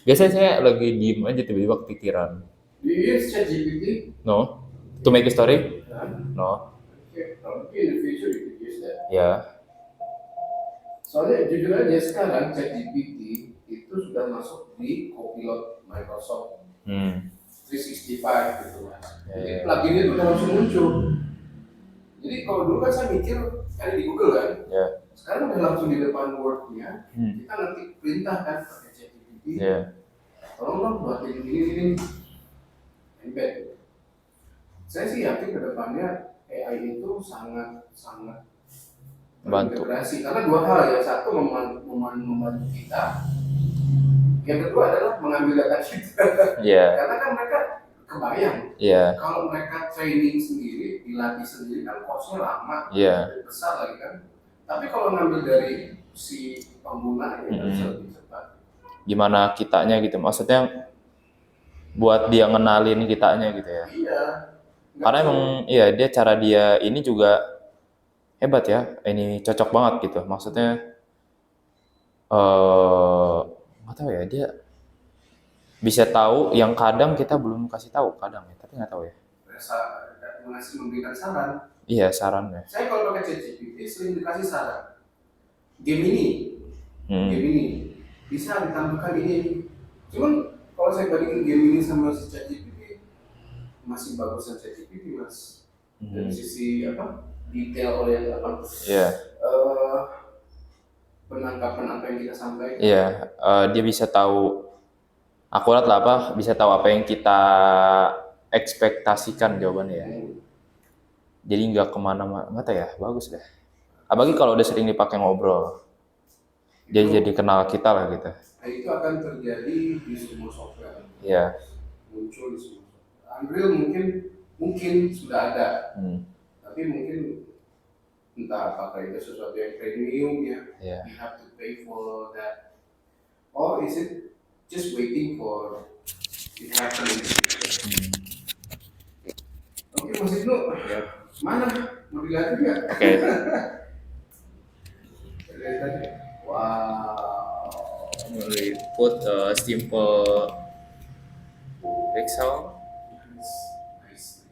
Biasanya saya lagi diem aja tiba-tiba kepikiran. Do you use ChatGPT? No. To make a story? No. Okay, in the future you could use that. Ya. Soalnya jujur aja sekarang ChatGPT itu sudah masuk di Copilot Microsoft 365 gitu Mas. Jadi plugin itu udah langsung muncul. Jadi kalau dulu kan saya mikir ada di Google kan. Ya. Sekarang udah langsung di depan Word-nya. Kita nanti perintah kan pakai ChatGPT. Ya. Tolong dong buatin ini embed. Saya sih yakin ke depannya AI itu sangat Bantu. integrasi karena dua hal ya, satu membantu kita, yang kedua adalah mengambil data kita. Karena kan mereka kebayang kalau mereka training sendiri, dilatih sendiri kan cost-nya lama, besar lagi kan. Tapi kalau ngambil dari si pengguna itu bisa lebih cepat. Gimana kitanya gitu, maksudnya buat dia ngenalin kitanya gitu ya. Iya. Karena emang dia cara dia ini juga hebat ya, ini cocok banget gitu. Maksudnya nggak tahu ya, dia bisa tahu yang kadang kita belum kasih tahu kadang ya, tapi nggak tahu ya. Memberikan saran. Iya, sarannya. Saya kalau pakai ChatGPT sering dikasih saran. Game ini bisa ditampilkan ini. Cuman kalau saya bandingin game ini sama si ChatGPT masih bagusan ChatGPT Mas. Dari sisi detail oriental penangkapan apa yang kita sampaikan. Dia bisa tahu akurat lah bisa tahu apa yang kita ekspektasikan jawabannya ya. Jadi nggak kemana-mana, nggak tahu ya, bagus deh. Apalagi kalau udah sering dipakai ngobrol, jadi kenal kita lah gitu. Nah, itu akan terjadi di semua software. Muncul di semua software. Unreal mungkin sudah ada, tapi mungkin entah apakah itu sesuatu yang premium ya. You have to pay for that, or is it just waiting for it happening? Oke, Mas Ibnu, mana mau dilihat juga? Oke. Wow. We put a simple pixel. Nice.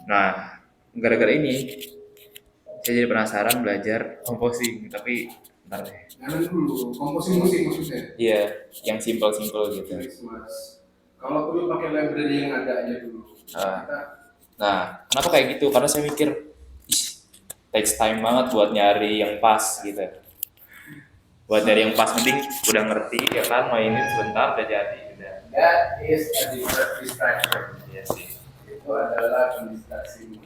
Nah, gara-gara ini saya jadi penasaran belajar composing, tapi bentar deh. Jangan dulu, composing musik maksudnya? Iya, yang simple gitu. Mas. Kalau perlu pakai library yang ada aja dulu. Nah, kenapa kayak gitu? Karena saya mikir, takes time banget buat nyari yang pas gitu. Buat nyari yang pas, penting udah ngerti ya kan, mainin sebentar udah jadi. That is a distraction. Iya sih. Itu adalah distraksi.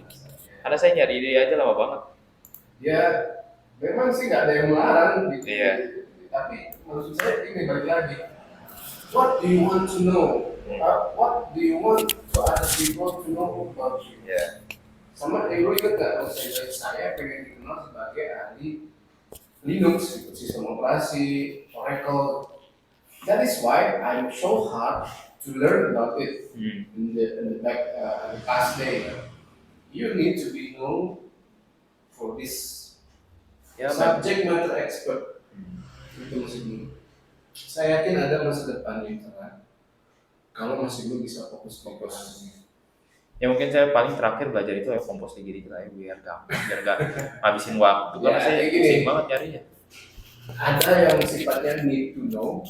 Karena saya nyari ide aja lama banget. Ya, memang sih nggak ada yang melarang gitu. Iya. Tapi maksud saya ini balik lagi. What do you want to know? What do you want for other people to know about you? Sama lu ingat nggak? Saya pengen dikenal sebagai ahli Linux, sistem operasi, Oracle. That is why I'm so hard to learn about it in the past day. You need to be known for this subject matter expert. Itu maksudnya. Saya yakin ada masa depan yang cerah. kalau masih belum bisa fokus. Ya mungkin saya paling terakhir belajar itu ya kompos dikit-dikit aja biar gampang, biar nggak ngabisin waktu. Karena Ya, saya kayak gini. pusing banget nyarinya. Ada yang sifatnya need to know,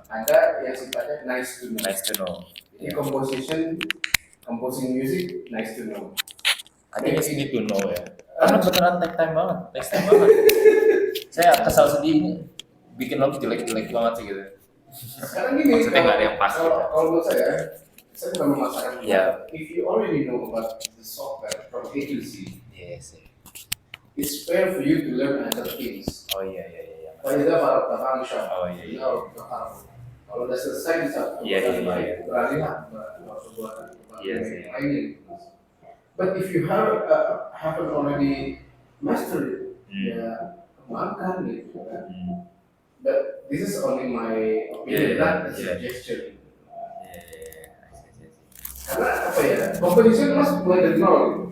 ada yang sifatnya nice to know. Nice to know. Jadi composing music nice to know. Ada yang need to know ya. Karena beneran take time banget. Saya kesal sendiri bikin lagu jelek-jelek banget sih gitu. Sekarang gini, Maksudnya nggak ada yang pasti. Kalau menurut saya bukan memaksakan. Iya. If you already know about the software from A to Z, Yes. it's fair for you to learn other things. Oh iya. Kita para function. Oh iya. Kalau udah selesai bisa beralih lah buat lainnya. But if you haven't already mastered it, ya kembangkan gitu kan. But this is only my opinion, not a suggestion. Karena apa ya, kompetisi itu masih mulai dari nol gitu.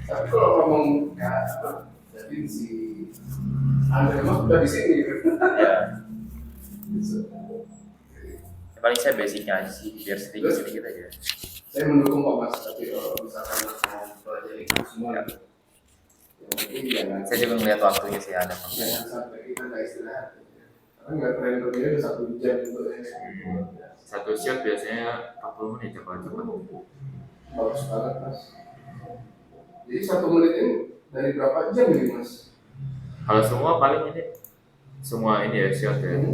Tapi kalau ngomong jadi si Andre mas udah di sini gitu. Paling saya basicnya aja sih, biar sedikit aja. Saya mendukung kok mas, tapi kalau misalkan mas mau pelajari itu semua, saya juga ngeliat waktunya sih ada. Jangan sampai kita nggak istirahat. Karena nggak keren berarti udah 1 jam gitu. Satu shot biasanya 40 menit cepat. Bagus banget mas. Jadi 1 menit ini dari berapa jam ini mas? Kalau semua paling ini ya shot ya.